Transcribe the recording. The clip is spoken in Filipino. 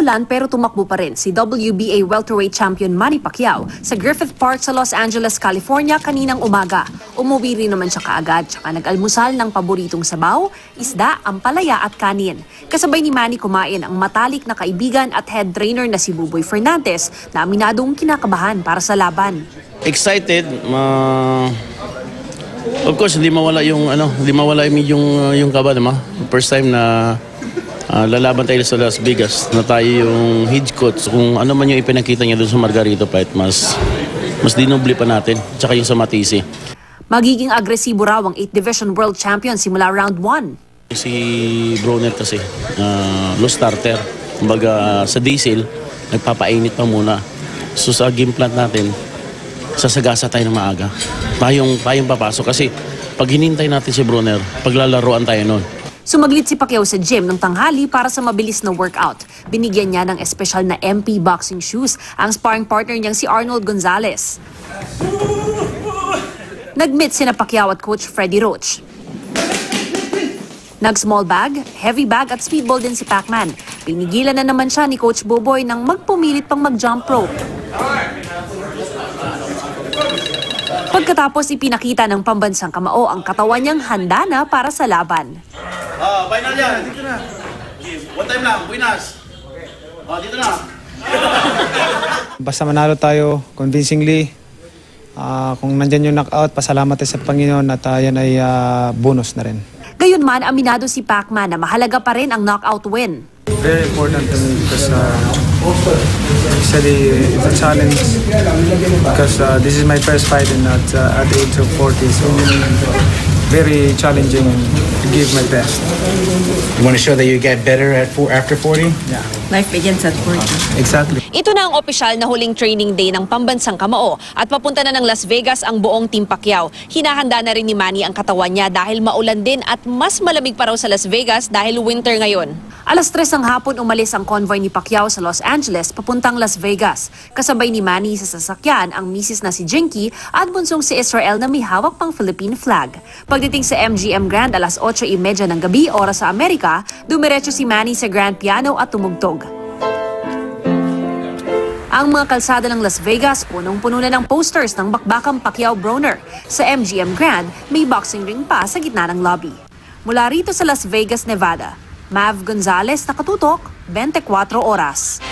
Umulan pero tumakbo pa rin si WBA welterweight champion Manny Pacquiao sa Griffith Park sa Los Angeles, California kaninang umaga. Umuwi rin naman siya kaagad tsaka nag-almusal ng paboritong sabaw, isda, ampalaya at kanin. Kasabay ni Manny kumain ang matalik na kaibigan at head trainer na si Buboy Fernandez na aminadong kinakabahan para sa laban. Excited, of course hindi mawala yung yung kaba, diba? First time na lalaban tayo sa Las Vegas na tayo yung head coach. Kung ano man yung ipinakita niya doon sa Margarito fight, mas dinoble pa natin. Tsaka yung sa Matisi. Magiging agresibo raw ang 8th Division World Champion simula round 1. Si Broner kasi, low starter. Kumbaga sa diesel, nagpapainit pa muna. So sa game plan natin, sasagasa tayo ng maaga. Tayong papasok kasi pag hinintay natin si Broner, paglalaroan tayo noon. Sumaglit si Pacquiao sa gym ng tanghali para sa mabilis na workout. Binigyan niya ng espesyal na MP boxing shoes ang sparring partner niyang si Arnold Gonzalez. Nag-meet sina Pacquiao at Coach Freddie Roach. Nag-small bag, heavy bag at speedball din si Pacman. Pinigilan na naman siya ni Coach Buboy nang magpumilit pang mag-jump rope. Pagkatapos ipinakita ng pambansang kamao ang katawan niyang handa na para sa laban. Final yan. Dito na. One time lang, winners. Dito na. Basta manalo tayo convincingly. Kung nandyan yung knockout, pasalamat tayo sa Panginoon at yan ay bonus na rin. Gayunman, aminado si Pacman na mahalaga pa rin ang knockout win. Very important to me because it's a challenge because this is my first fight and at the age of 40, so very challenging to give my best. You want to show that you get better after 40? Yeah. Life begins at 40. Exactly. Ito na ang opisyal na huling training day ng pambansang kamao at papunta na ng Las Vegas ang buong Team Pacquiao. Hinahanda na rin ni Manny ang katawan niya dahil maulan din at mas malamig pa raw sa Las Vegas dahil winter ngayon. Alas 3 ng hapon umalis ang convoy ni Pacquiao sa Los Angeles papuntang Las Vegas. Kasabay ni Manny sa sasakyan ang misis na si Jinky at bunsong si Israel na may hawak pang Philippine flag. Pagdating sa MGM Grand alas 8:30 ng gabi oras sa Amerika, dumiretso si Manny sa grand piano at tumugtog. Ang mga kalsada ng Las Vegas punong-puno na ng posters ng bakbakang Pacquiao-Broner. Sa MGM Grand, may boxing ring pa sa gitna ng lobby. Mula rito sa Las Vegas, Nevada, Mav Gonzalez, nakatutok, 24 oras.